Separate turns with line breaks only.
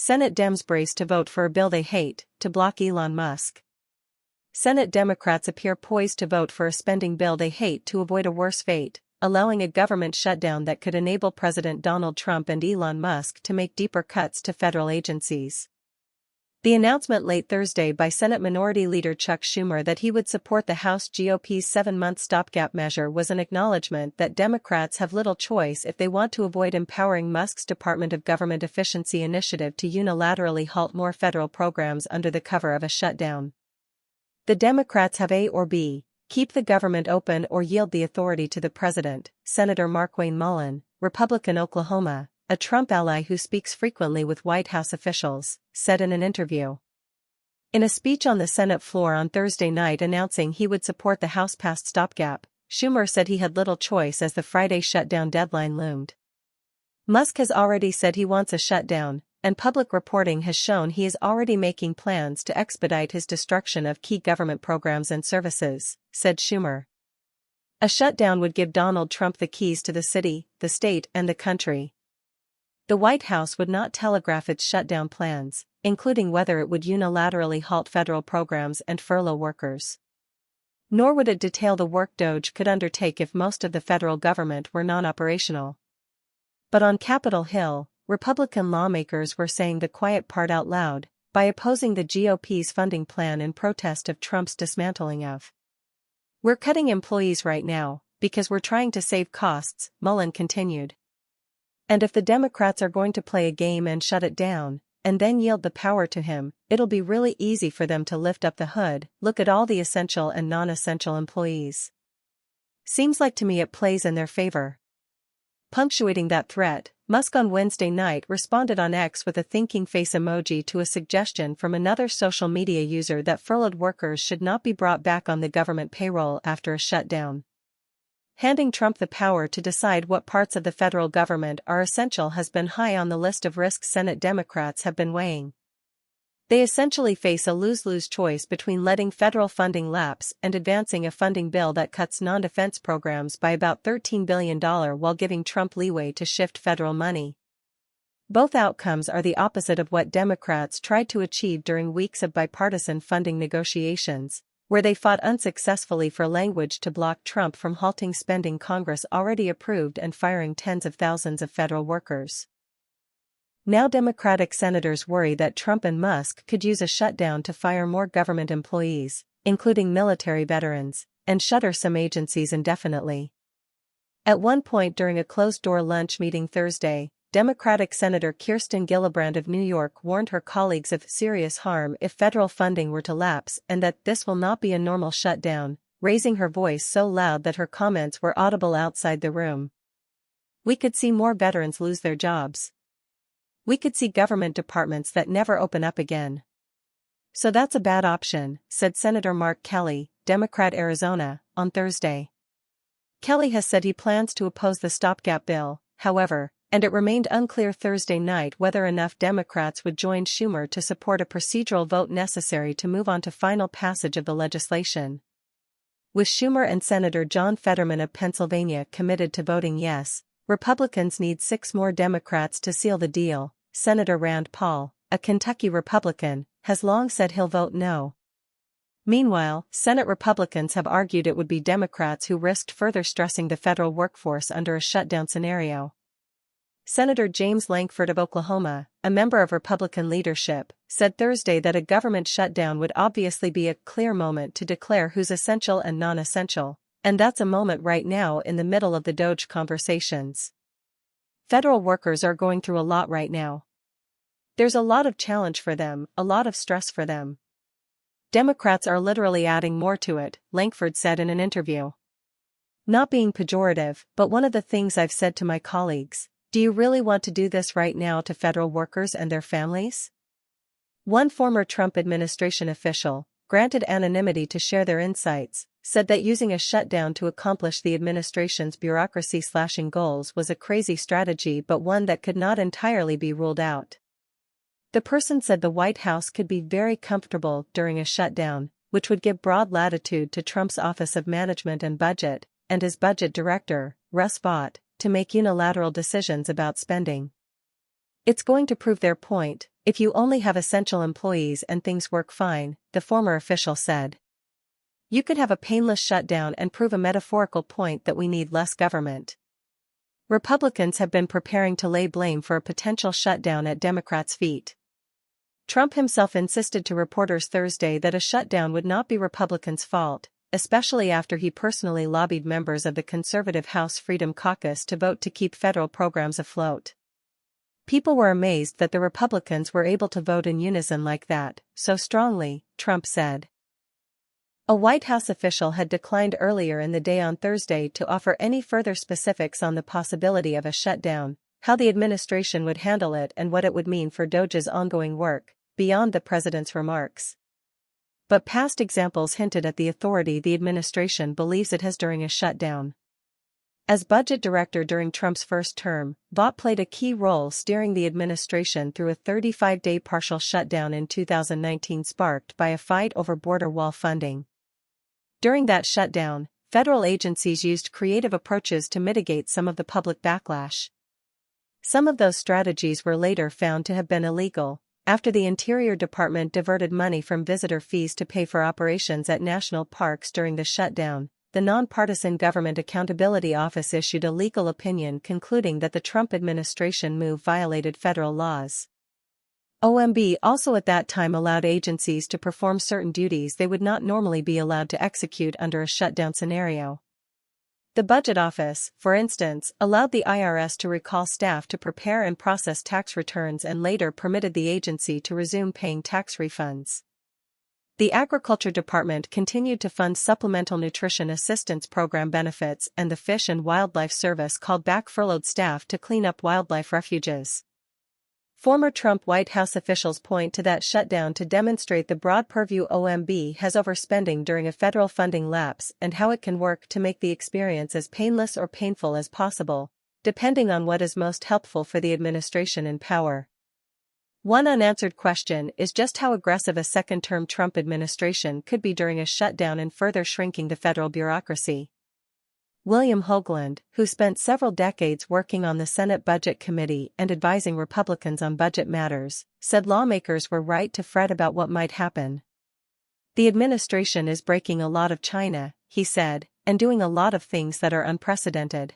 Senate Dems brace to vote for a bill they hate, to block Elon Musk. Senate Democrats appear poised to vote for a spending bill they hate to avoid a worse fate, allowing a government shutdown that could enable President Donald Trump and Elon Musk to make deeper cuts to federal agencies. The announcement late Thursday by Senate Minority Leader Chuck Schumer that he would support the House GOP's 7-month stopgap measure was an acknowledgement that Democrats have little choice if they want to avoid empowering Musk's Department of Government Efficiency initiative to unilaterally halt more federal programs under the cover of a shutdown. The Democrats have A or B: keep the government open or yield the authority to the president, Senator Markwayne Mullin, Republican Oklahoma, a Trump ally who speaks frequently with White House officials, said in an interview. In a speech on the Senate floor on Thursday night announcing he would support the House-passed stopgap, Schumer said he had little choice as the Friday shutdown deadline loomed. Musk has already said he wants a shutdown, and public reporting has shown he is already making plans to expedite his destruction of key government programs and services, said Schumer. A shutdown would give Donald Trump the keys to the city, the state, and the country. The White House would not telegraph its shutdown plans, including whether it would unilaterally halt federal programs and furlough workers. Nor would it detail the work DOJ could undertake if most of the federal government were non-operational. But on Capitol Hill, Republican lawmakers were saying the quiet part out loud, by opposing the GOP's funding plan in protest of Trump's dismantling of. "We're cutting employees right now, because we're trying to save costs," Mullin continued. And if the Democrats are going to play a game and shut it down, and then yield the power to him, it'll be really easy for them to lift up the hood, look at all the essential and non-essential employees. Seems like to me it plays in their favor. Punctuating that threat, Musk on Wednesday night responded on X with a thinking face emoji to a suggestion from another social media user that furloughed workers should not be brought back on the government payroll after a shutdown. Handing Trump the power to decide what parts of the federal government are essential has been high on the list of risks Senate Democrats have been weighing. They essentially face a lose-lose choice between letting federal funding lapse and advancing a funding bill that cuts non-defense programs by about $13 billion while giving Trump leeway to shift federal money. Both outcomes are the opposite of what Democrats tried to achieve during weeks of bipartisan funding negotiations, where they fought unsuccessfully for language to block Trump from halting spending Congress already approved and firing tens of thousands of federal workers. Now Democratic senators worry that Trump and Musk could use a shutdown to fire more government employees, including military veterans, and shutter some agencies indefinitely. At one point during a closed-door lunch meeting Thursday, Democratic Senator Kirsten Gillibrand of New York warned her colleagues of serious harm if federal funding were to lapse and that this will not be a normal shutdown, raising her voice so loud that her comments were audible outside the room. "We could see more veterans lose their jobs. We could see government departments that never open up again. So that's a bad option," said Senator Mark Kelly, Democrat Arizona, on Thursday. Kelly has said he plans to oppose the stopgap bill, however, and it remained unclear Thursday night whether enough Democrats would join Schumer to support a procedural vote necessary to move on to final passage of the legislation. With Schumer and Senator John Fetterman of Pennsylvania committed to voting yes, Republicans need 6 more Democrats to seal the deal. Senator Rand Paul, a Kentucky Republican, has long said he'll vote no. Meanwhile, Senate Republicans have argued it would be Democrats who risked further stressing the federal workforce under a shutdown scenario. Senator James Lankford of Oklahoma, a member of Republican leadership, said Thursday that a government shutdown would obviously be a clear moment to declare who's essential and non-essential, and that's a moment right now in the middle of the DOJ conversations. Federal workers are going through a lot right now. There's a lot of challenge for them, a lot of stress for them. Democrats are literally adding more to it, Lankford said in an interview. "Not being pejorative, but one of the things I've said to my colleagues, do you really want to do this right now to federal workers and their families?" One former Trump administration official, granted anonymity to share their insights, said that using a shutdown to accomplish the administration's bureaucracy-slashing goals was a crazy strategy but one that could not entirely be ruled out. The person said the White House could be very comfortable during a shutdown, which would give broad latitude to Trump's Office of Management and Budget, and his budget director, Russ Vought, to make unilateral decisions about spending. "It's going to prove their point," If you only have essential employees and things work fine, the former official said. You could have a painless shutdown and prove a metaphorical point that we need less government. Republicans have been preparing to lay blame for a potential shutdown at Democrats' feet. Trump himself insisted to reporters Thursday that a shutdown would not be Republicans' fault, especially after he personally lobbied members of the conservative House Freedom Caucus to vote to keep federal programs afloat. People were amazed that the Republicans were able to vote in unison like that, so strongly, Trump said. A White House official had declined earlier in the day on Thursday to offer any further specifics on the possibility of a shutdown, how the administration would handle it and what it would mean for DOJ's ongoing work, beyond the president's remarks. But past examples hinted at the authority the administration believes it has during a shutdown. As budget director during Trump's first term, Vought played a key role steering the administration through a 35-day partial shutdown in 2019 sparked by a fight over border wall funding. During that shutdown, federal agencies used creative approaches to mitigate some of the public backlash. Some of those strategies were later found to have been illegal, after the Interior Department diverted money from visitor fees to pay for operations at national parks during the shutdown. The nonpartisan Government Accountability Office issued a legal opinion concluding that the Trump administration move violated federal laws. OMB also at that time allowed agencies to perform certain duties they would not normally be allowed to execute under a shutdown scenario. The Budget Office, for instance, allowed the IRS to recall staff to prepare and process tax returns and later permitted the agency to resume paying tax refunds. The Agriculture Department continued to fund Supplemental Nutrition Assistance Program benefits, and the Fish and Wildlife Service called back furloughed staff to clean up wildlife refuges. Former Trump White House officials point to that shutdown to demonstrate the broad purview OMB has over spending during a federal funding lapse and how it can work to make the experience as painless or painful as possible, depending on what is most helpful for the administration in power. One unanswered question is just how aggressive a second-term Trump administration could be during a shutdown and further shrinking the federal bureaucracy. William Hoagland, who spent several decades working on the Senate Budget Committee and advising Republicans on budget matters, said lawmakers were right to fret about what might happen. The administration is breaking a lot of China, he said, and doing a lot of things that are unprecedented.